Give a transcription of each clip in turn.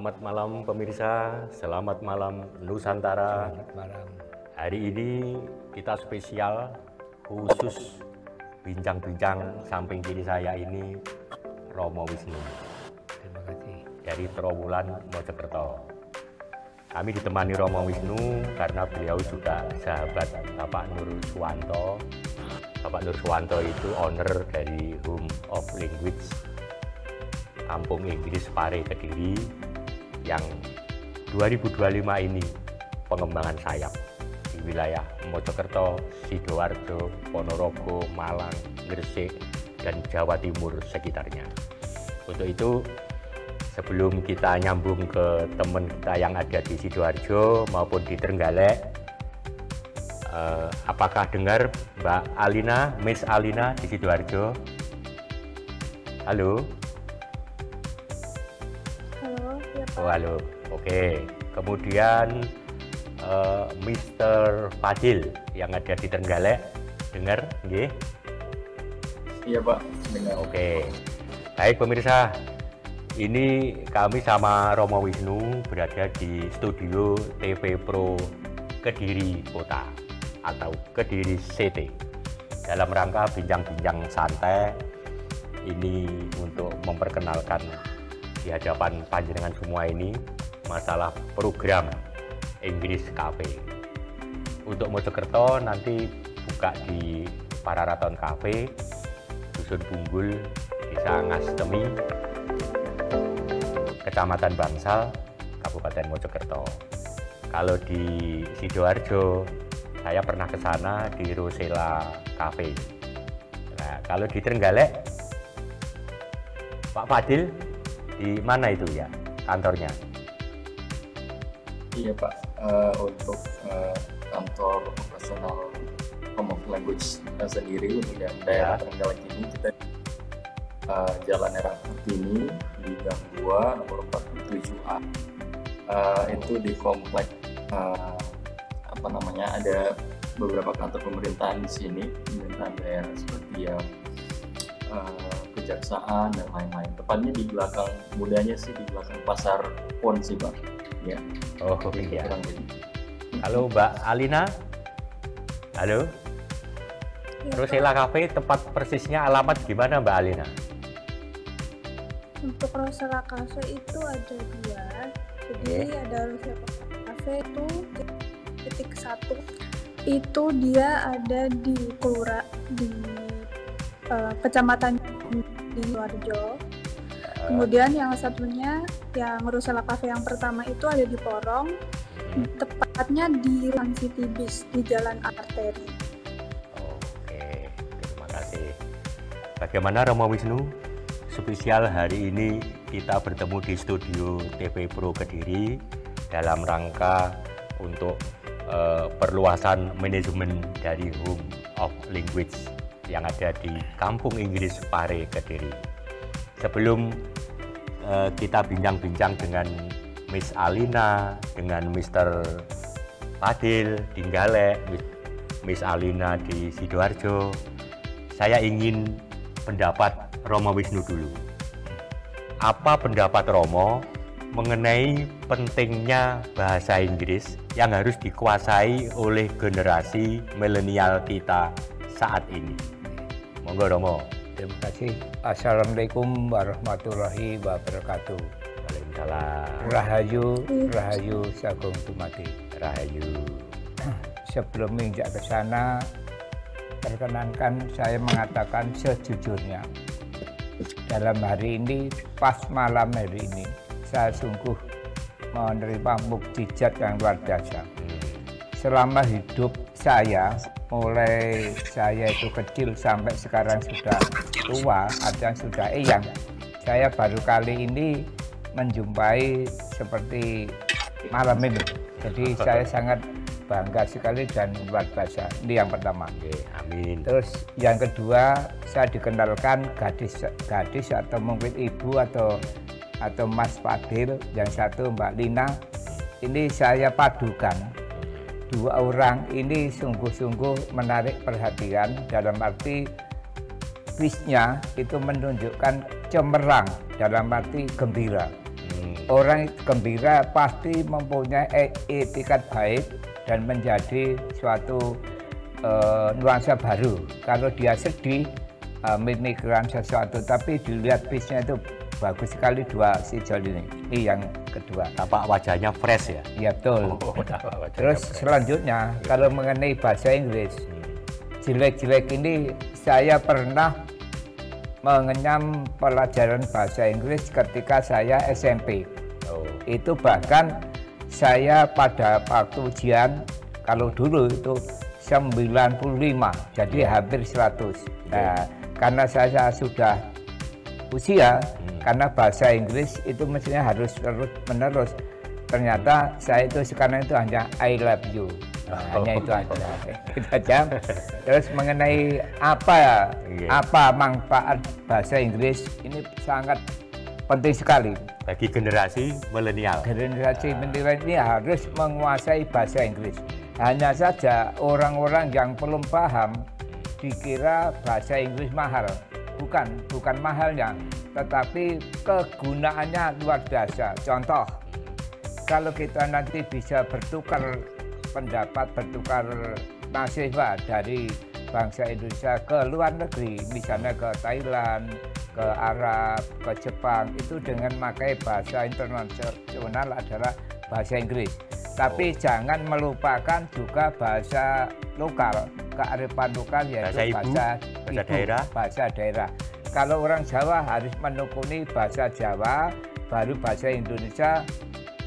Selamat malam pemirsa, selamat malam Nusantara. Selamat malam. Hari ini kita spesial khusus bincang-bincang samping kiri saya ini Romo Wisnu. Terima kasih. Dari Trowulan Mojokerto. Kami ditemani Romo Wisnu karena beliau juga sahabat Bapak Nur Suwanto. Bapak Nur Suwanto itu owner dari Home of Language Kampung Inggris Pare Kediri yang 2025 ini pengembangan sayap di wilayah Mojokerto, Sidoarjo, Ponorogo, Malang, Gresik, dan Jawa Timur sekitarnya. Untuk itu, sebelum kita nyambung ke teman kita yang ada di Sidoarjo maupun di Trenggalek, apakah dengar Mbak Alina, Miss Alina di Sidoarjo? Halo? Halo, ya Pak. Oh, halo. Oke. Kemudian Mr. Fadil yang ada di Trenggalek, dengar? Nggih? Iya Pak, dengar. Oke. Baik pemirsa, ini kami sama Romo Wisnu berada di studio TV Pro Kediri Kota atau Kediri CT dalam rangka bincang-bincang santai ini untuk memperkenalkan di hadapan panjenengan semua ini masalah program Inggris Cafe. Untuk Mojokerto nanti buka di Pararaton Cafe, Dusun Punggul, Desa Ngastemi, Kecamatan Bangsal, Kabupaten Mojokerto. Kalau di Sidoarjo, saya pernah ke sana di Rosella Cafe. Nah, kalau di Trenggalek, Pak Fadil, di mana itu ya kantornya? Iya Pak, untuk kantor operasional Home of Language sendiri untuk yang daerah Trenggalek ini kita Jalan Merah Kartini di Gang 2 nomor 47A. Itu di komplek ada beberapa kantor pemerintahan di sini, pemerintahan daerah seperti ya kejaksaan dan lain-lain. Tepatnya di belakang, mudahnya sih di belakang pasar Pon sih Pak. Ya. Oh iya. Halo Mbak Alina. Halo. Ya, Rosella Cafe tempat persisnya alamat gimana Mbak Alina? Untuk Rosella Cafe itu ada dua. Jadi ada Rosella Cafe itu titik 1. Itu dia ada di Kecamatan di Sidoarjo. Kemudian yang satunya yang Rosella Cafe yang pertama itu ada di Porong, tepatnya di Ruang City Bis di Jalan Arteri. Oke, terima kasih. Bagaimana Romo Wisnu? Spesial hari ini kita bertemu di studio TV Pro Kediri dalam rangka untuk perluasan manajemen dari Home of Language yang ada di Kampung Inggris Pare Kediri. Sebelum kita bincang-bincang dengan Miss Alina, dengan Mr. Fadil di Trenggalek, Miss Alina di Sidoarjo, saya ingin pendapat Romo Wisnu dulu. Apa pendapat Romo mengenai pentingnya bahasa Inggris yang harus dikuasai oleh generasi milenial kita saat ini? Monggo Romo. Terima kasih. Assalamualaikum warahmatullahi wabarakatuh. Waalaikumsalam. Rahayu, Rahayu Sagung Dumadi. Rahayu. Sebelum menginjak ke sana, perkenankan saya mengatakan sejujurnya. Dalam hari ini, pas malam hari ini, saya sungguh menerima mukjizat yang luar biasa. Selama hidup saya, mulai saya itu kecil sampai sekarang sudah tua, ada yang sudah eyang, saya baru kali ini menjumpai seperti malam ini. Jadi saya sangat bangga sekali dan luar biasa. Ini yang pertama. Oke, amin. Terus yang kedua, saya dikenalkan gadis atau mungkin ibu atau Mas Fadil, yang satu Mbak Lina. Ini saya padukan. Dua orang ini sungguh-sungguh menarik perhatian dalam arti bisnya itu menunjukkan cemerlang dalam arti gembira. orang gembira pasti mempunyai etikat baik dan menjadi suatu nuansa baru. Kalau dia sedih, memikirkan sesuatu, tapi dilihat peace-nya itu bagus sekali dua si Jol ini. Ini yang kedua. Tampak wajahnya fresh ya? Iya betul. Terus selanjutnya kalau mengenai bahasa Inggris, jelek-jelek ini saya pernah mengenyam pelajaran bahasa Inggris ketika saya SMP. Itu bahkan saya pada waktu ujian, kalau dulu itu 95, jadi hampir 100. Nah, karena saya sudah usia, karena bahasa Inggris itu mestinya harus terus menerus. Ternyata saya itu sekarang itu hanya I love you. Hanya itu aja. Itu aja. Terus mengenai apa manfaat bahasa Inggris, ini sangat penting sekali bagi generasi milenial. Generasi milenial ini harus menguasai bahasa Inggris. Hanya saja orang-orang yang belum paham dikira bahasa Inggris mahal. Bukan mahalnya, tetapi kegunaannya luar biasa. Contoh, kalau kita nanti bisa bertukar pendapat, bertukar mahasiswa dari bangsa Indonesia ke luar negeri, misalnya ke Thailand, ke Arab, ke Jepang, itu dengan memakai bahasa internasional adalah bahasa Inggris. Tapi jangan melupakan juga bahasa lokal, kearifan lokal, yaitu bahasa daerah. Kalau orang Jawa harus menekuni bahasa Jawa, baru bahasa Indonesia,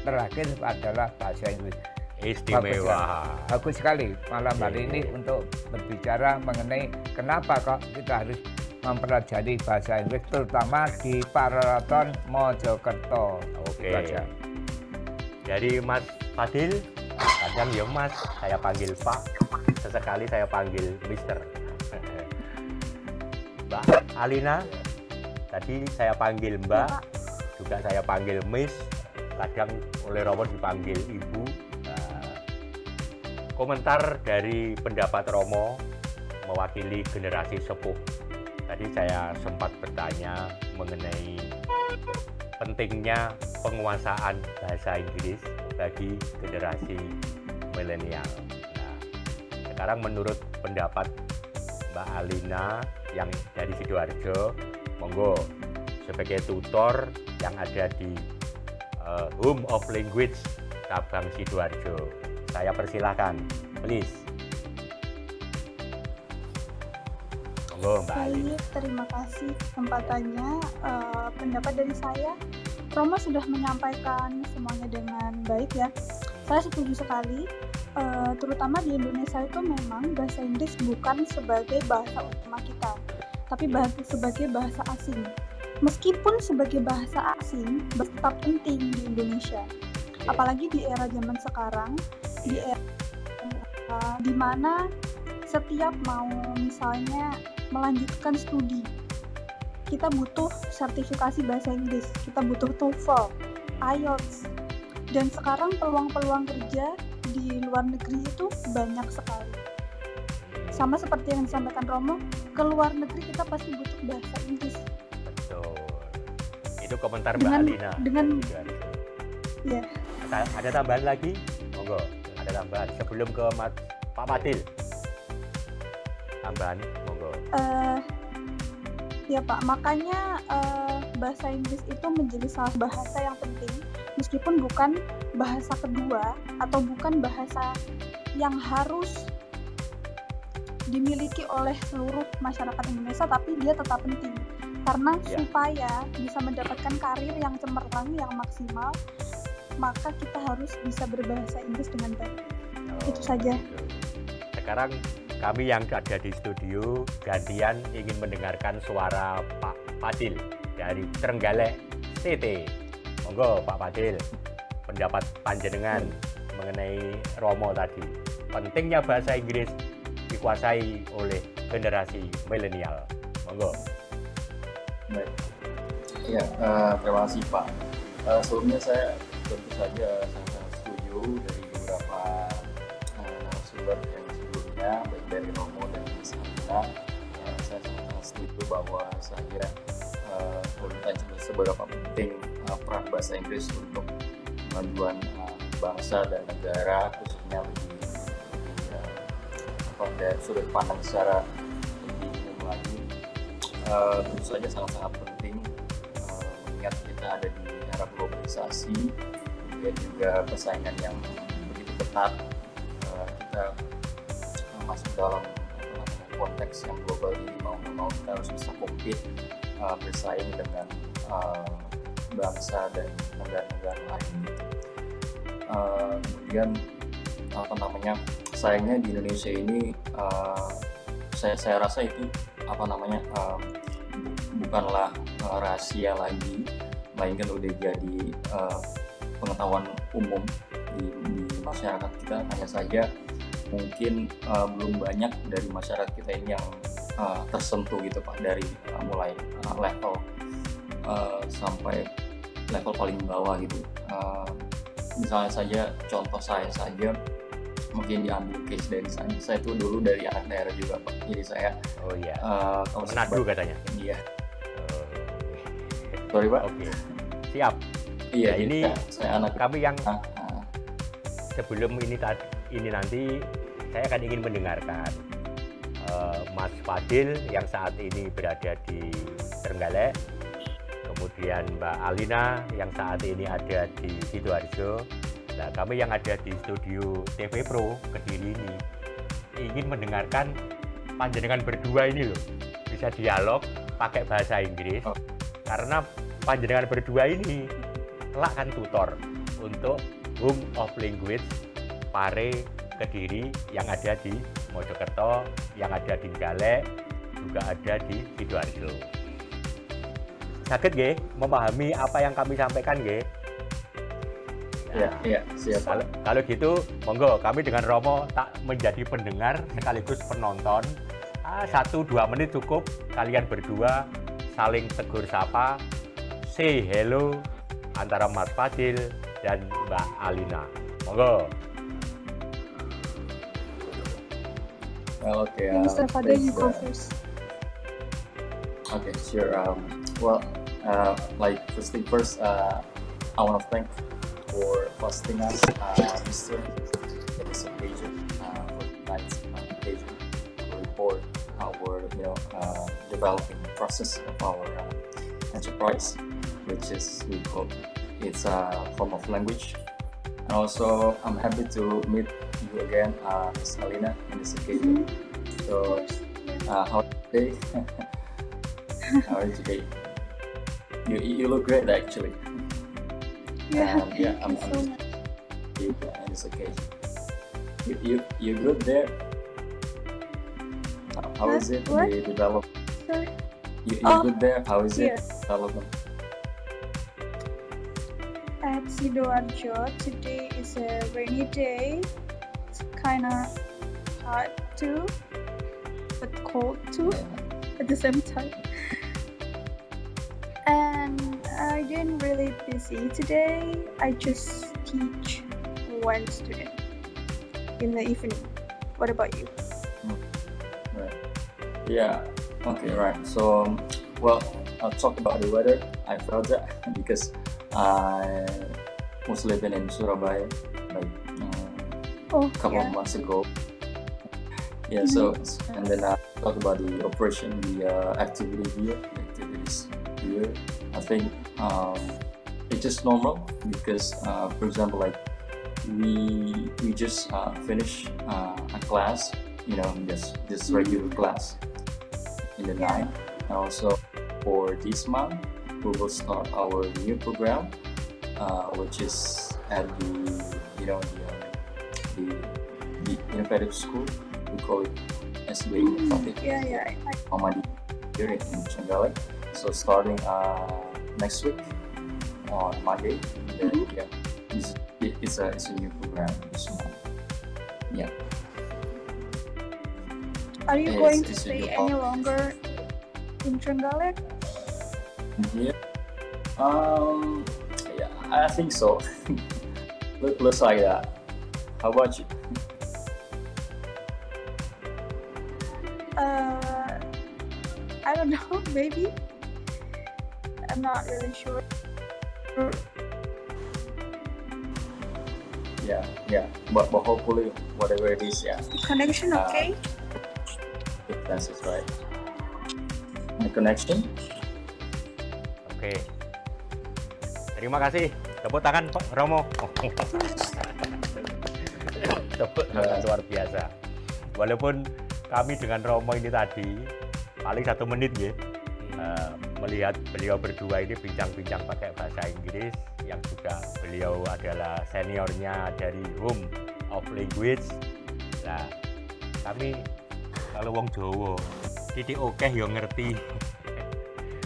terakhir adalah bahasa Inggris. Istimewa. Bagus sekali malam hari ini untuk berbicara mengenai kenapa kok kita harus mempelajari bahasa Inggris, terutama di Paraton Mojokerto. Oke. Dari Mas Fadil, kadang ya Mas, saya panggil Pak, sesekali saya panggil Mister. Mbak Alina, tadi saya panggil Mbak, juga saya panggil Miss, kadang oleh Romo dipanggil Ibu. Komentar dari pendapat Romo mewakili generasi sepuh. Tadi saya sempat bertanya mengenai pentingnya penguasaan bahasa Inggris bagi generasi milenial. Nah, sekarang menurut pendapat Mbak Alina yang dari Sidoarjo, monggo sebagai tutor yang ada di Home of Language Cabang Sidoarjo, saya persilahkan, please. Monggo Mbak Alina. Terima kasih kesempatannya. Pendapat dari saya, Romo sudah menyampaikan semuanya dengan baik ya. Saya setuju sekali. Terutama di Indonesia itu memang bahasa Inggris bukan sebagai bahasa utama kita, tapi sebagai bahasa asing. Meskipun sebagai bahasa asing, tetap penting di Indonesia. Apalagi di era zaman sekarang, di era di mana setiap mau misalnya melanjutkan studi, kita butuh sertifikasi bahasa Inggris, kita butuh TOEFL, IELTS, dan sekarang peluang-peluang kerja di luar negeri itu banyak sekali. Sama seperti yang disampaikan Romo, ke luar negeri kita pasti butuh bahasa Inggris. Betul. Itu komentar Mbak Alina. Ya. Ada tambahan lagi? Monggo, ada tambahan sebelum ke Pak Fadil. Tambahan, monggo. Ya Pak, makanya bahasa Inggris itu menjadi salah bahasa yang penting, meskipun bukan bahasa kedua atau bukan bahasa yang harus dimiliki oleh seluruh masyarakat Indonesia, tapi dia tetap penting karena supaya bisa mendapatkan karir yang cemerlang, yang maksimal, maka kita harus bisa berbahasa Inggris dengan baik. Itu saja. Sekarang kami yang ada di studio gantian ingin mendengarkan suara Pak Fadil dari Trenggalek CT. Monggo Pak Fadil, pendapat panjenengan mengenai Romo tadi. Pentingnya bahasa Inggris dikuasai oleh generasi milenial. Monggo. Baik. Ya, terima kasih Pak. Sebelumnya saya tentu saja sangat setuju dari beberapa narasumber yang sebelumnya, baik dari Romo dan Mas Alina. Saya sangat setuju bahwa saya tentang seberapa penting peran bahasa Inggris untuk kemajuan bangsa dan negara, khususnya dari sudut pandang secara lebih umum lagi. Tentu saja sangat-sangat penting, mengingat kita ada di era globalisasi, kemudian juga persaingan yang begitu ketat. Kita masuk dalam konteks yang global ini, mau kita harus bisa compete, bersaing dengan bangsa dan negara-negara lain. Kemudian sayangnya di Indonesia ini saya rasa itu bukanlah rahasia lagi, melainkan udah jadi pengetahuan umum di masyarakat kita. Hanya saja mungkin belum banyak dari masyarakat kita ini yang tersentuh gitu Pak, dari mulai level sampai level paling bawah gitu. Misalnya saja, contoh saya saja, mungkin diambil case dari saya itu dulu dari anak daerah juga Pak, jadi saya Manado katanya. Iya. Sorry Pak. Oke. Siap. Iya, nah, ini saya anak kami yang sebelum ini nanti saya akan ingin mendengarkan Mas Fadil yang saat ini berada di Trenggalek, kemudian Mbak Alina yang saat ini ada di Sidoarjo. Nah, kami yang ada di studio TV Pro Kediri ini ingin mendengarkan panjenengan berdua ini loh, bisa dialog pakai bahasa Inggris, karena panjenengan berdua ini kelak kan tutor untuk Home of Language Pare Kediri yang ada di Mojokerto, yang ada di Galek, juga ada di Sidoarjo. Sakit nggih memahami apa yang kami sampaikan nggih? Iya, siap. Kalau gitu, monggo kami dengan Romo tak menjadi pendengar sekaligus penonton. 1-2 menit cukup, kalian berdua saling tegur sapa, say hello antara Mas Fadil dan Mbak Alina. Monggo. Okay. Mr. Fadil, you go first. Okay, sure. First thing first, I want to thank for hosting us, Mr. in this occasion, for tonight's occasion to report our, developing process of our enterprise, which is it's a form of language. And also, I'm happy to meet you again, Ms. Alina, in this occasion. So, how are you today? How are you today? You look great, actually. I'm so much. In this occasion. You good there? How is it? What? The development? Sorry. You good there? How is it? Development? At Sidoarjo, today is a rainy day. It's kind of hot too, but cold too at the same time. And I didn't really busy today. I just teach one student in the evening. What about you? Right. Yeah. Okay. Right. So, I'll talk about the weather. I felt that because I was living in Surabaya a couple of months ago. Yeah. So, and then I talk about the operation, the activities here. I think it's just normal because, for example, like we just finished a class, just regular class in the night. And also for this month, we will start our new program, which is at the innovative school. We call it SBA Innovative. Muhammadiyah here in Trenggalek. So starting next week on Monday, then it's a new program this month. Yeah. Are you going to stay any longer in Trenggalek? Yeah. I think so. Looks like that. How about you? I don't know, maybe. I'm not really sure. Yeah, but hopefully whatever it is, yeah. Connection okay? If that's right. My connection. Oke. Terima kasih. Tepuk tangan Pak Romo. Tepuk tangan luar biasa. Walaupun kami dengan Romo ini tadi paling 1 menit ya, melihat beliau berdua ini bincang-bincang pakai bahasa Inggris, yang juga beliau adalah seniornya dari Home of Language. Nah, kami kalau wong Jawa titik okeh yo ngerti.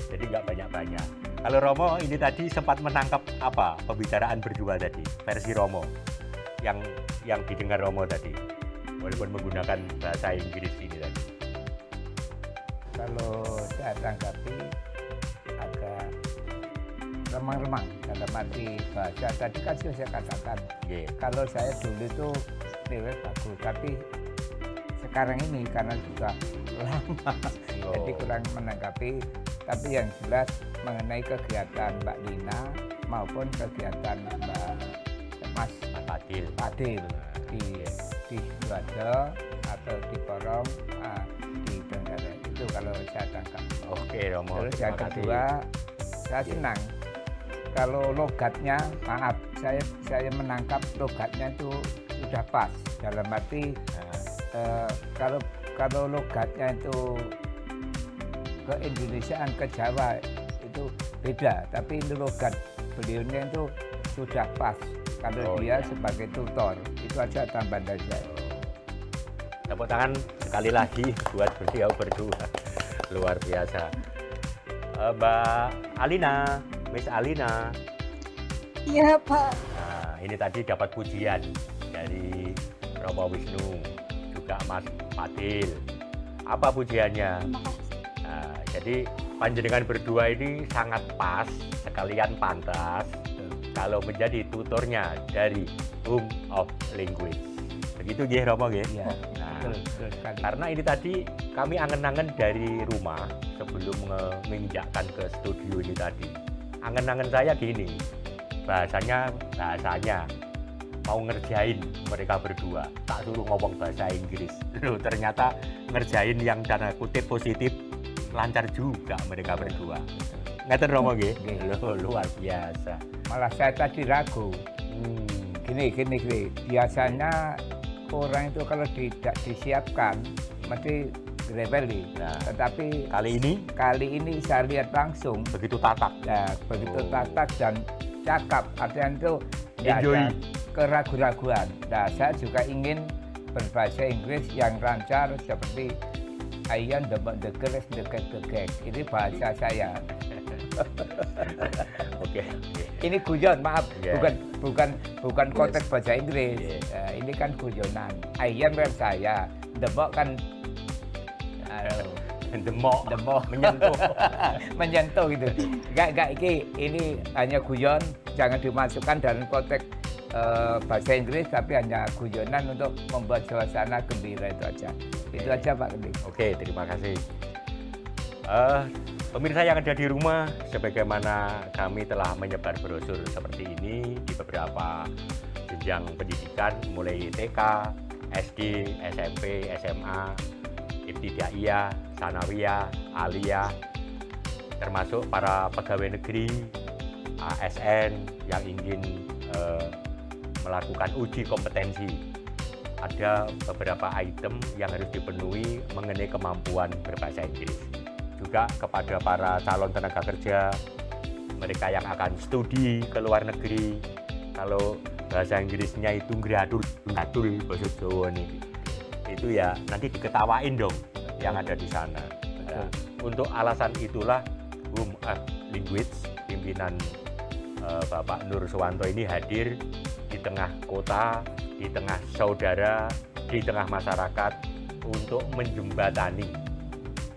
Jadi nggak banyak-banyak. Kalau Romo ini tadi sempat menangkap apa pembicaraan berdua tadi, versi Romo yang didengar Romo tadi, walaupun menggunakan bahasa Inggris ini tadi. Kalau saya tanggapi agak remang-remang dalam arti bahasa. Tadi kan sudah saya katakan, kalau saya dulu itu nilai bagus, tapi sekarang ini karena juga lama, jadi kurang menanggapi. Tapi yang jelas mengenai kegiatan Mbak Lina maupun kegiatan Mas Fadil di Sidoarjo atau di Porong di Trenggalek, itu kalau saya tangkap. Oke Romo. Terus yang kedua, saya senang kalau logatnya, maaf, saya menangkap logatnya itu sudah pas, dalam arti kalau logatnya itu ke Indonesiaan, ke Jawa itu beda, tapi ini logat beliaunya itu sudah pas kalau dia sebagai tutor. Itu aja tambahan dari saya. Tepuk tangan sekali lagi buat beliau berdua, luar biasa. Mbak Alina, Miss Alina. Iya Pak. Nah, ini tadi dapat pujian dari Romo Wisnu, juga Mas Fadil. Apa pujiannya? Nah, jadi panjenengan berdua ini sangat pas, sekalian pantas kalau menjadi tutornya dari Home of Language. Begitu nggih Romo nggih? Iya. Nah, Betul sekali. karena ini tadi kami angen-angen dari rumah sebelum menginjakkan ke studio ini tadi. Angen-angen saya gini, bahasanya mau ngerjain mereka berdua, tak suruh ngomong bahasa Inggris. Loh, ternyata ngerjain yang tanda kutip positif lancar juga mereka berdua. Ngeten Romo nggih? Luar biasa. Malah saya tadi ragu. Gini. Biasanya orang itu kalau tidak disiapkan mesti rebeli. Nah, tetapi kali ini saya lihat langsung begitu tatak. ya, begitu tatak dan cakap, artinya itu tidak Enjoy. ada keraguan-raguan. Nah, saya juga ingin berbahasa Inggris yang lancar seperti ayam degeles degek. Ini bahasa saya. Oke. Ini guyon, maaf, Yeah. bukan konteks bahasa Inggris. Yeah. Ini kan guyonan. Ayam kan saya, debok kan Demok menyentuh, menyentuh gitu. Enggak, ini hanya guyon, jangan dimasukkan dalam konteks bahasa Inggris, tapi hanya guyonan untuk membuat suasana gembira, itu aja. Itu aja Pak Kedik. Oke, terima kasih. Pemirsa yang ada di rumah, sebagaimana kami telah menyebar brosur seperti ini di beberapa jenjang pendidikan, mulai TK, SD, SMP, SMA, Ibtidaiyah, Sanawiyah, Aliyah, termasuk para pegawai negeri, ASN yang ingin melakukan uji kompetensi. Ada beberapa item yang harus dipenuhi mengenai kemampuan berbahasa Inggris. Juga kepada para calon tenaga kerja, mereka yang akan studi ke luar negeri, kalau bahasa Inggrisnya itu gradul bahasa Jawa nih, itu ya nanti diketawain dong yang ada di sana. Nah, untuk alasan itulah Home of Language pimpinan Bapak Nur Suwanto ini hadir di tengah kota, di tengah saudara, di tengah masyarakat untuk menjembatani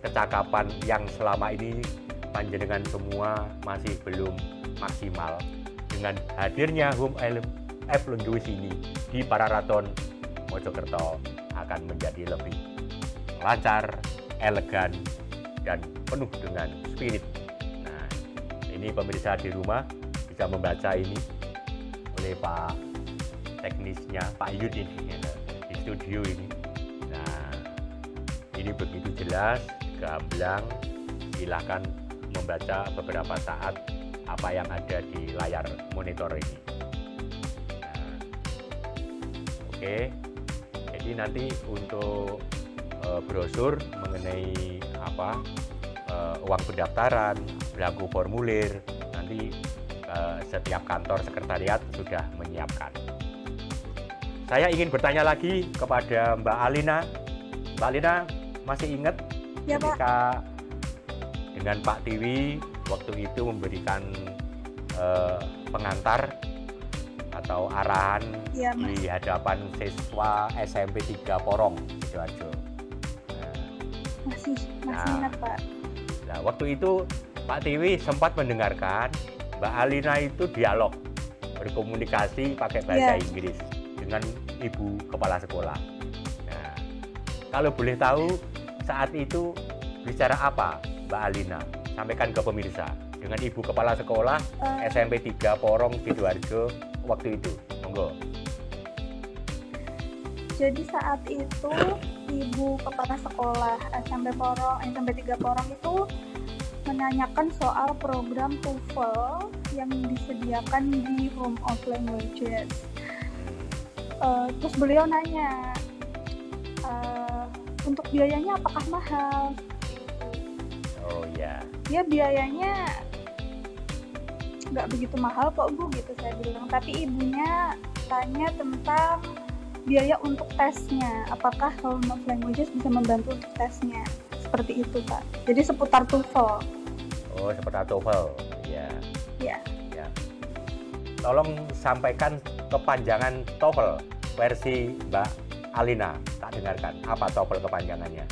kecakapan yang selama ini panjenengan semua masih belum maksimal. Dengan hadirnya Home of Language ini di Pararaton Mojokerto akan menjadi lebih lancar, elegan, dan penuh dengan spirit. Nah, ini pemirsa di rumah bisa membaca ini oleh Pak teknisnya, Pak Yud ini di studio ini. Nah, ini begitu jelas, gamblang. Silahkan membaca beberapa saat apa yang ada di layar monitor ini. Nah, oke, jadi nanti untuk brosur mengenai apa uang pendaftaran, belangko formulir, nanti setiap kantor sekretariat sudah menyiapkan. Saya ingin bertanya lagi kepada Mbak Alina. Mbak Alina masih ingat Ya, ketika dengan Pak Tiwi waktu itu memberikan pengantar atau arahan Ya, Mas. di hadapan siswa SMP 3 Porong, Sidoarjo. Masih Nah. ingat, Pak. Nah, waktu itu Pak Tiwi sempat mendengarkan Mbak Alina itu dialog, berkomunikasi pakai bahasa Ya. Inggris dengan ibu kepala sekolah. Nah, kalau boleh tahu saat itu bicara apa Mbak Alina? Sampaikan ke pemirsa dengan ibu kepala sekolah SMP 3 Porong Sidoarjo waktu itu. Monggo. Jadi saat itu ibu kepala sekolah SMP 3 Porong itu menanyakan soal program TOEFL yang disediakan di Home of Languages. Terus beliau nanya, untuk biayanya apakah mahal? Oh ya. Ya biayanya nggak begitu mahal kok Bu, gitu saya bilang. Tapi ibunya tanya tentang biaya untuk tesnya, apakah Home of Languages bisa membantu untuk tesnya, seperti itu Pak. Jadi seputar TOEFL. Oh, seputar TOEFL. Ya. Ya. Ya. Tolong sampaikan kepanjangan TOEFL versi Mbak Alina. Tak dengarkan. Apa TOEFL kepanjangannya?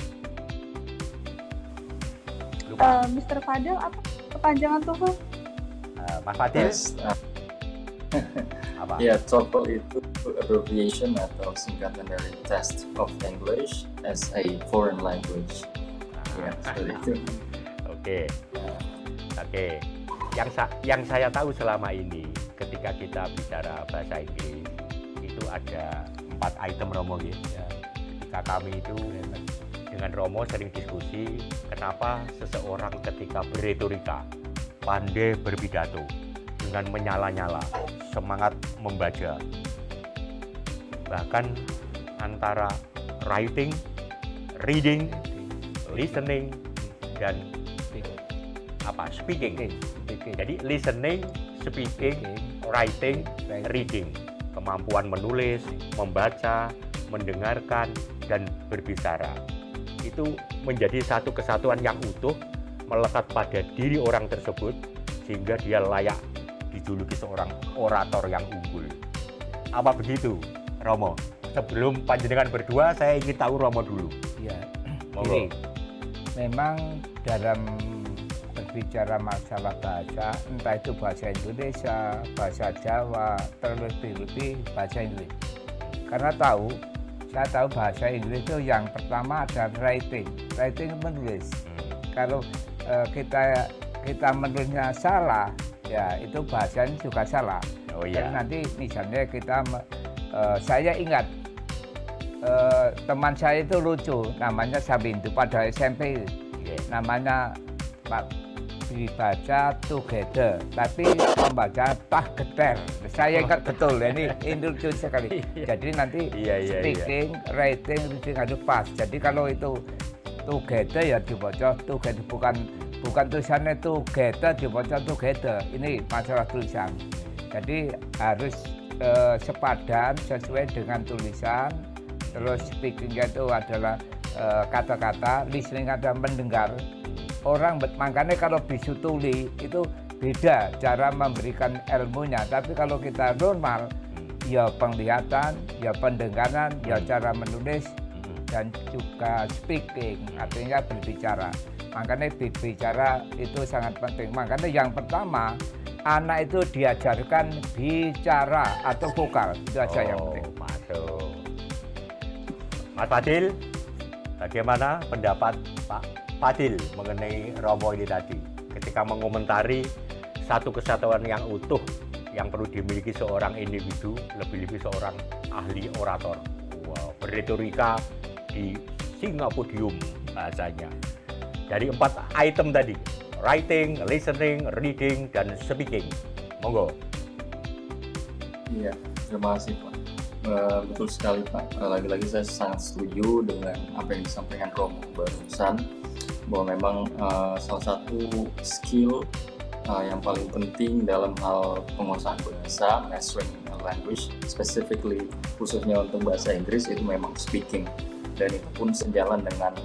Lupa. Mr. Fadil, apa kepanjangan TOEFL? Mas Fadil? Yes, Apa? ya, TOEFL itu abbreviation atau singkatan dari Test of English as a Foreign Language. Ya, seperti itu. Oke. Oke. Yang saya tahu selama ini ketika kita bicara bahasa Inggris itu ada 4 item Romo ya. Ketika kami itu dengan Romo sering diskusi kenapa seseorang ketika berretorika, pandai berpidato, dengan menyala-nyala, semangat membaca, bahkan antara writing, reading, listening, dan speaking. Jadi listening, speaking, writing, reading, kemampuan menulis, membaca, mendengarkan, dan berbicara. Itu menjadi satu kesatuan yang utuh, melekat pada diri orang tersebut sehingga dia layak dijuluki seorang orator yang unggul. Apa begitu, Romo? Sebelum panjenengan berdua, saya ingin tahu Romo dulu. Ya, Monggo. jadi memang dalam berbicara masalah bahasa, entah itu bahasa Indonesia, bahasa Jawa, terlebih-lebih bahasa Inggris. Karena saya tahu bahasa Inggris itu yang pertama ada writing menulis. Kalau kita menulisnya salah, ya itu bahasanya juga salah. Oh iya. Dan nanti misalnya saya ingat teman saya itu lucu, namanya Sabindu pada SMP, namanya Pak dibaca together, tapi membaca together. Saya ingat betul, ini lucu sekali. Jadi nanti speaking, writing, reading itu pas. Jadi kalau itu together ya dibaca together, bukan tulisannya together dibaca together. Ini masalah tulisan. Jadi harus sepadan sesuai dengan tulisan. Terus speakingnya itu adalah kata-kata, listening ada mendengar. Orang makanya kalau bisu tuli itu beda cara memberikan ilmunya. Tapi kalau kita normal, ya penglihatan, ya pendengaran, ya cara menulis, dan juga speaking, artinya berbicara. Makanya berbicara itu sangat penting. Makanya yang pertama, anak itu diajarkan bicara atau vokal. Itu aja yang penting. Mas Fadil, bagaimana pendapat Pak Fadil mengenai Romo ini tadi ketika mengomentari satu kesatuan yang utuh yang perlu dimiliki seorang individu, lebih-lebih seorang ahli orator. Wow, berretorika di Singapodium bahasanya. Dari 4 item tadi, writing, listening, reading, dan speaking. Monggo. Iya, terima kasih Pak. Betul sekali Pak. Lagi-lagi saya sangat setuju dengan apa yang disampaikan Romo barusan, bahwa memang salah satu skill yang paling penting dalam hal penguasaan bahasa, mastering language, specifically khususnya untuk bahasa Inggris, itu memang speaking. Dan itu pun sejalan dengan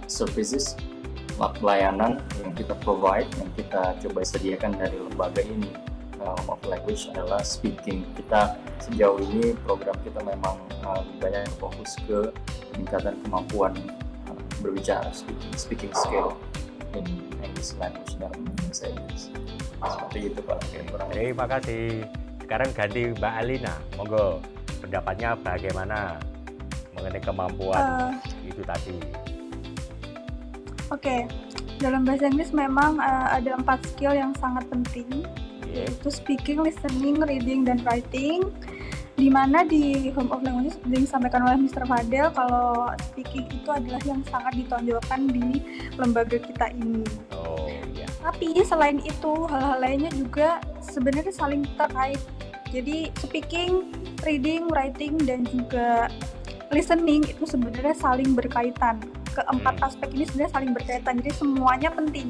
services, pelayanan yang kita provide, yang kita coba sediakan dari lembaga ini. Home of Language adalah speaking. Kita sejauh ini program kita memang banyak fokus ke peningkatan kemampuan berbicara, speaking skill in English language dalam bahasa Inggris. Seperti itu Pak. Terima kasih. Sekarang ganti Mbak Alina, monggo pendapatnya bagaimana mengenai kemampuan itu tadi. Oke, dalam bahasa Inggris memang ada 4 skill yang sangat penting, yaitu speaking, listening, reading, dan writing. Di mana di Home of Language seperti disampaikan oleh Mr. Fadel, kalau speaking itu adalah yang sangat ditonjolkan di lembaga kita ini. Oh, iya. Tapi selain itu, hal-hal lainnya juga sebenarnya saling terkait. Jadi speaking, reading, writing, dan juga listening itu sebenarnya saling berkaitan. Keempat aspek ini sebenarnya saling berkaitan, jadi semuanya penting.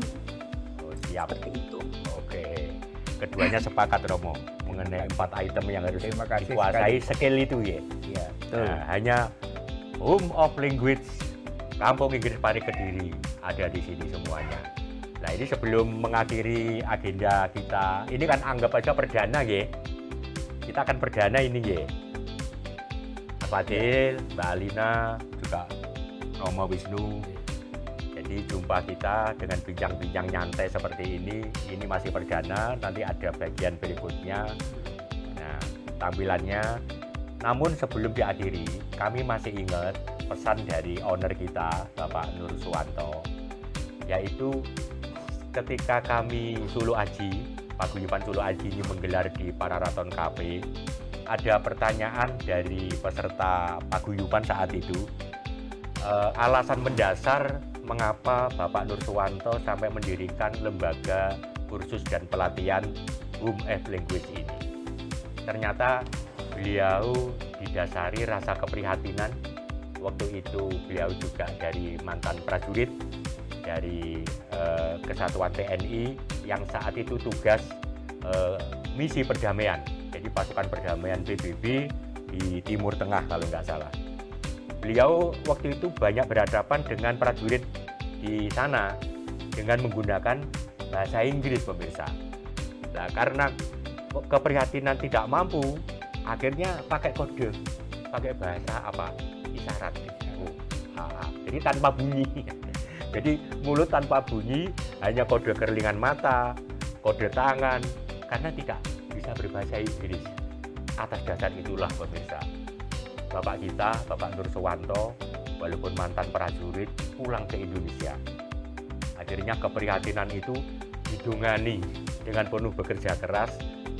Oh, siap. Seperti itu. Oke. Keduanya sepakat Romo mengenai 4 item yang harus sekali. dikuasai skill itu ya. Iya, Nah, hanya Home of Language Kampung Inggris Pari Kediri ada di sini semuanya. Nah, ini sebelum mengakhiri agenda kita, ini kan anggap aja perdana ya. Kita akan perdana ini ya. Pak Fadil, Mbak Alina, juga Romo Wisnu. Jadi jumpa kita dengan bincang-bincang nyantai seperti ini masih perdana, nanti ada bagian berikutnya. Nah, tampilannya. Namun sebelum diakhiri, kami masih ingat pesan dari owner kita, Bapak Nur Suwanto, yaitu ketika kami Sulu Aji, Paguyuban Sulu Aji ini menggelar di Pararaton Cafe, ada pertanyaan dari peserta paguyuban saat itu, alasan mendasar mengapa Bapak Nur Suwanto sampai mendirikan lembaga kursus dan pelatihan Home of Language ini. Ternyata beliau didasari rasa keprihatinan. Waktu itu beliau juga dari mantan prajurit dari Kesatuan TNI yang saat itu tugas misi perdamaian. Jadi pasukan perdamaian PBB di Timur Tengah kalau nggak salah. Beliau waktu itu banyak berhadapan dengan prajurit di sana dengan menggunakan bahasa Inggris, pemirsa. Nah, karena keprihatinan tidak mampu, akhirnya pakai kode, pakai bahasa apa? Isyarat. Jadi tanpa bunyi. Jadi mulut tanpa bunyi, hanya kode kerlingan mata, kode tangan, karena tidak bisa berbahasa Inggris. Atas dasar itulah pemirsa, Bapak kita, Bapak Nur Suwanto, walaupun mantan prajurit, pulang ke Indonesia. Akhirnya keprihatinan itu didungani dengan penuh bekerja keras,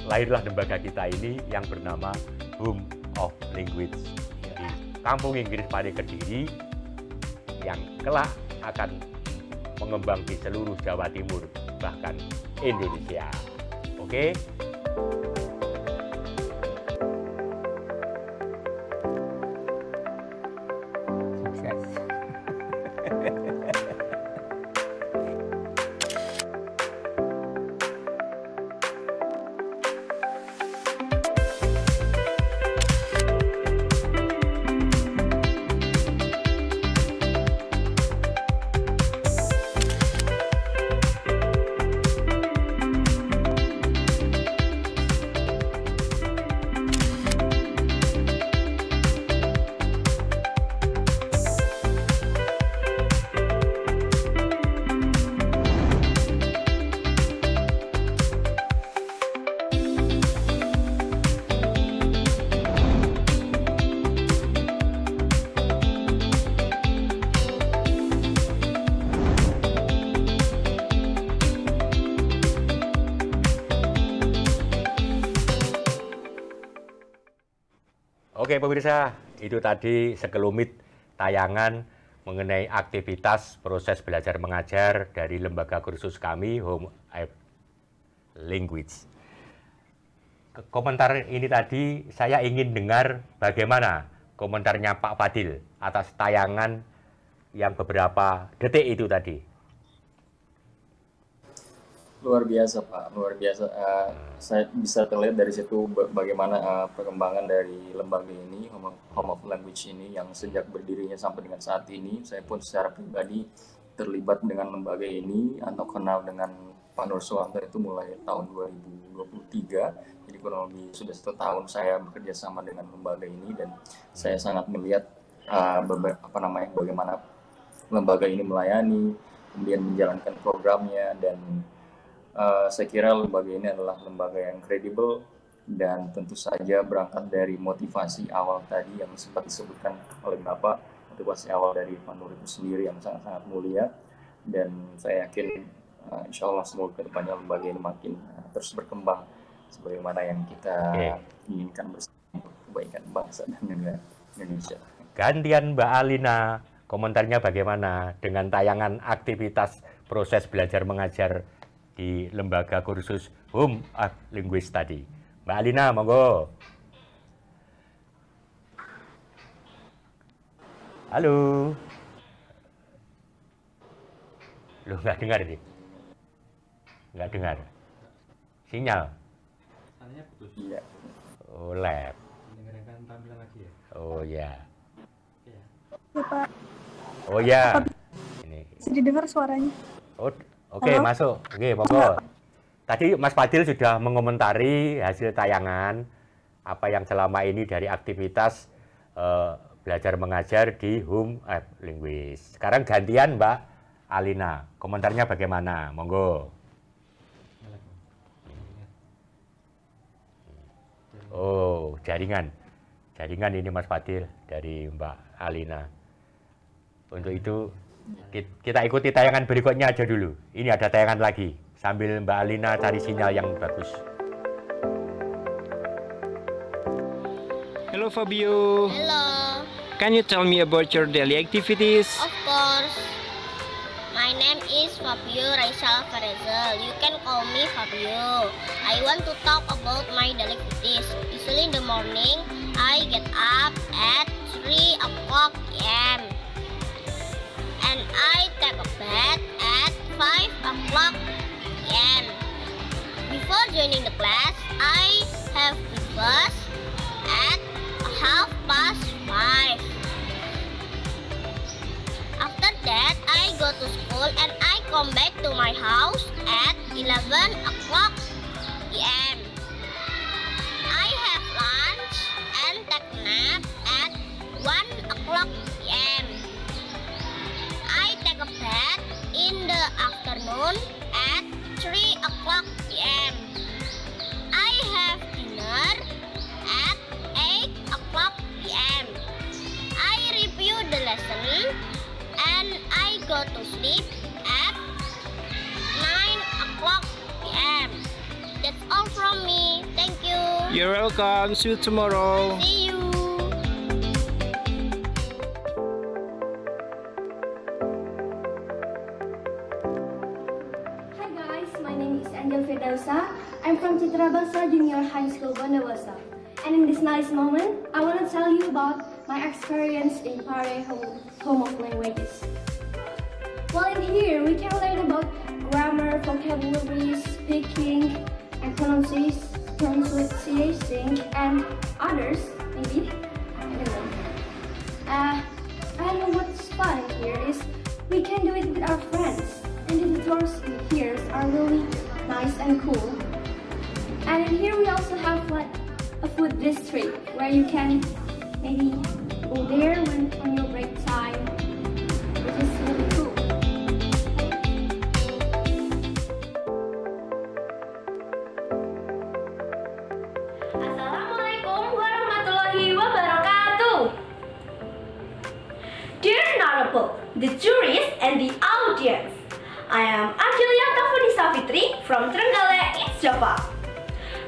lahirlah lembaga kita ini yang bernama Home of Language di Kampung Inggris Pari Kediri, yang kelak akan mengembang di seluruh Jawa Timur, bahkan Indonesia. Oke? Oke pemirsa, itu tadi sekelumit tayangan mengenai aktivitas proses belajar mengajar dari lembaga kursus kami Home App Language. Komentar ini tadi saya ingin dengar bagaimana komentarnya Pak Fadil atas tayangan yang beberapa detik itu tadi. Luar biasa Pak, luar biasa. Saya bisa terlihat dari situ bagaimana perkembangan dari lembaga ini, Home of Language ini, yang sejak berdirinya sampai dengan saat ini. Saya pun secara pribadi terlibat dengan lembaga ini atau kenal dengan Pak Nur Suwanto itu mulai tahun 2023. Jadi kurang lebih sudah 1 tahun saya bekerja sama dengan lembaga ini, dan saya sangat melihat bagaimana lembaga ini melayani, kemudian menjalankan programnya, dan saya kira lembaga ini adalah lembaga yang kredibel, dan tentu saja berangkat dari motivasi awal tadi yang sempat disebutkan oleh Bapak, motivasi awal dari Pak Nur itu sendiri yang sangat-sangat mulia, dan saya yakin insya Allah semoga kedepannya lembaga ini makin terus berkembang sebagaimana yang kita inginkan bersama untuk kebaikan bangsa dan negara Indonesia. Gantian Mbak Alina, komentarnya bagaimana dengan tayangan aktivitas proses belajar mengajar di lembaga kursus Home App Language tadi. Mbak Alina, monggo. Halo. Loh, nggak dengar ini? Nggak dengar. Sinyal? Sinyalnya putus. Iya. Oh, lab. Dengarkan tampilan lagi ya? Oh, ya. Iya. Ya, Pak. Oh, ya. Ini. Bisa didengar suaranya. Oh, oke, masuk. Oke, monggo. Tadi Mas Fadil sudah mengomentari hasil tayangan apa yang selama ini dari aktivitas belajar mengajar di Home App Language. Sekarang gantian Mbak Alina, komentarnya bagaimana? Monggo. Oh, jaringan. Jaringan ini Mas Fadil dari Mbak Alina. Untuk itu kita ikuti tayangan berikutnya aja dulu. Ini ada tayangan lagi sambil Mbak Alina cari sinyal yang bagus. Hello Fabio. Hello. Can you tell me about your daily activities? Of course. My name is Fabio Raisal Ferezel. You can call me Fabio. I want to talk about my daily activities. Usually in the morning, I get up at 3 o'clock a.m. and I take a bath at 5 o'clock p.m. Before joining the class, I have breakfast at 5:30. After that, I go to school and I come back to my house at 11 o'clock p.m. I have lunch and take a nap at 1 o'clock p.m. I take a bath in the afternoon at 3 o'clock p.m. I have dinner at 8 o'clock p.m. I review the lesson and I go to sleep at 9 o'clock p.m. That's all from me. Thank you. You're welcome. See you tomorrow. See you. Hi guys, my name is Angel Firdausa. I'm from Citra Bangsa Junior High School, Bondowoso. And in this nice moment, I want to tell you about my experience in Pare Home of Languages. Well, in here, we can learn about grammar, vocabulary, speaking, and pronunciation, and others, maybe. I don't know. And what's fun here is we can do it with our friends. And the tutors in here are really nice and cool. And in here we also have like a food district where you can maybe go there on your break time, which is really cool. Assalamualaikum warahmatullahi wabarakatuh. Dear Honorable, the juries and the audience, I am Angelia Tafuni Savitri from Trenggalek, East Java.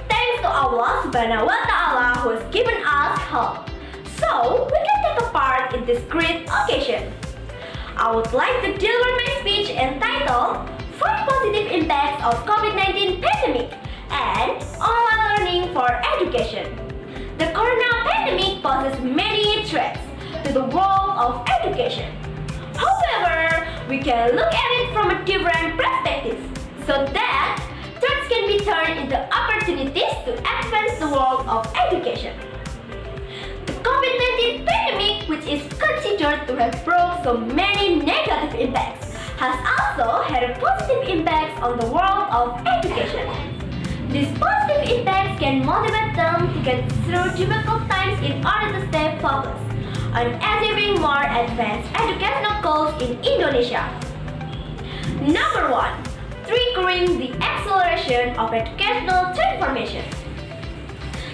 Thanks to Allah Subhanahu wa Ta'ala who has given us help. So, we can take a part in this great occasion. I would like to deliver my speech entitled 5 Positive Impacts of COVID-19 Pandemic and Online Learning for Education. The corona pandemic poses many threats to the world of education. However, we can look at it from a different perspective so that threats can be turned into opportunities to advance the world of education. The COVID-19 pandemic, which is considered to have brought so many negative impacts, has also had a positive impact on the world of education. These positive impacts can motivate them to get through difficult times in order to stay focused on achieving more advanced educational goals in Indonesia. Number 1. Triggering the acceleration of educational transformation.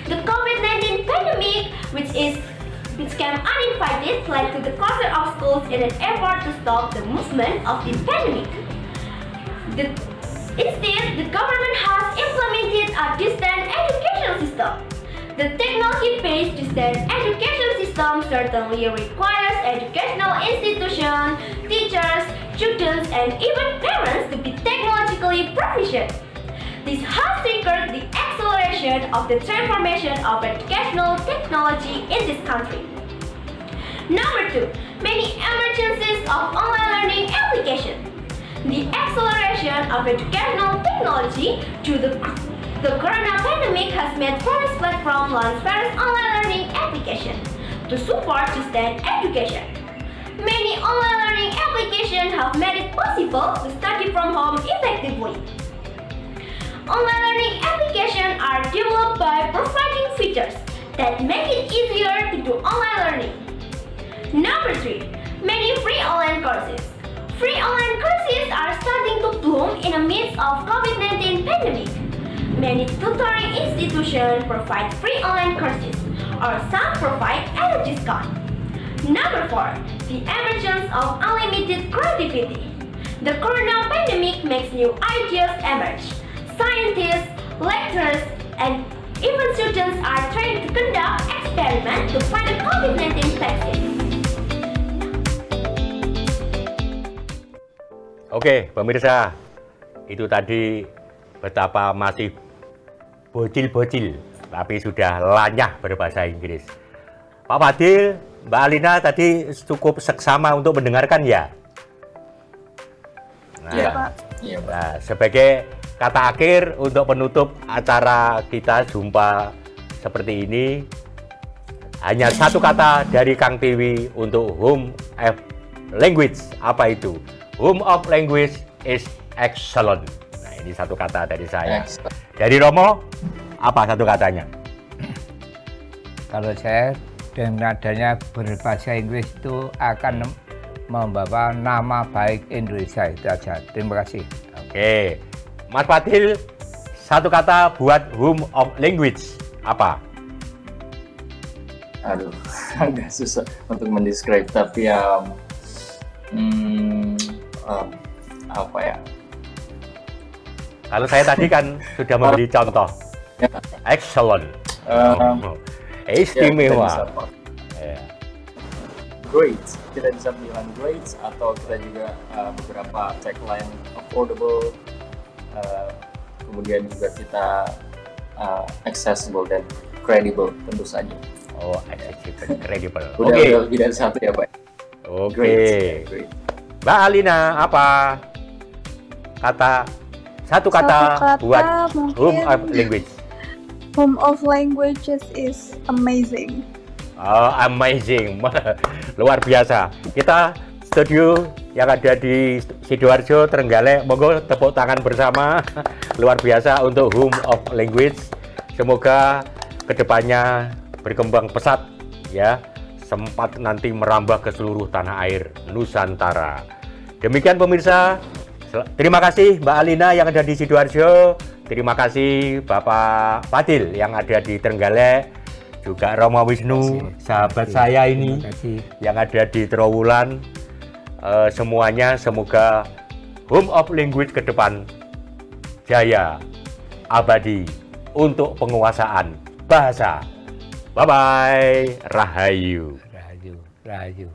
The COVID-19 pandemic, which came uninvited, led to the closure of schools in an effort to stop the movement of the pandemic. Instead, the government has implemented a distance education system. The technology-based distance education system certainly requires educational institutions, teachers, students, and even parents to be technologically proficient. This has triggered the acceleration of the transformation of educational technology in this country. Number 2. Many emergencies of online learning applications. The acceleration of educational technology due to the corona pandemic has made various platforms launch various online learning applications to support distance education. Many online learning applications have made it possible to study from home effectively. Online learning applications are developed by providing features that make it easier to do online learning. Number 3. Many free online courses. Free online courses are starting to bloom in the midst of COVID-19 pandemic. Many tutoring institutions provide free online courses, or some provide at a discount. Number 4. The emergence of unlimited creativity. The corona pandemic makes new ideas emerge. Scientists, lecturers, and even students are trying to conduct experiments to find a COVID-19 vaccine. Oke, pemirsa, itu tadi betapa masih bocil-bocil, tapi sudah lanyah berbahasa Inggris. Pak Fadil, Mbak Alina tadi cukup seksama untuk mendengarkan ya? Iya, Pak. Iya, Pak. Nah, sebagai kata akhir untuk penutup acara kita jumpa seperti ini, hanya satu kata dari Kang Tiwi untuk home of language. Apa itu? Home of language is excellent. Nah, ini satu kata dari saya. Dari Romo, apa satu katanya? Kalau saya dengan adanya berbahasa Inggris itu akan membawa nama baik Indonesia, itu aja. Terima kasih. Oke, Mas Fadil, satu kata buat home of language, apa? Aduh, agak susah untuk mendescribe, tapi ya apa ya? Kalau saya tadi kan sudah memberi contoh. Excellent. Istimewa. Great. Kita bisa bilang great, atau kita juga beberapa tagline affordable, kemudian juga kita accessible dan credible tentu saja. Oh, accessible, credible. Udah lebih dari satu ya, Pak. Oke. Mbak Alina, apa satu kata buat home of language? Home of languages is amazing. Oh, amazing. Luar biasa. Kita studio yang ada di Sidoarjo, Trenggalek, monggo tepuk tangan bersama. Luar biasa untuk home of language. Semoga kedepannya berkembang pesat ya, sempat nanti merambah ke seluruh tanah air Nusantara. Demikian pemirsa, terima kasih Mbak Alina yang ada di Sidoarjo, terima kasih Bapak Fadil yang ada di Trenggalek, juga Romo Wisnu, sahabat saya ini yang ada di Trowulan. Semuanya semoga home of language ke depan jaya abadi untuk penguasaan bahasa Bye-bye. Rahayu. Rahayu.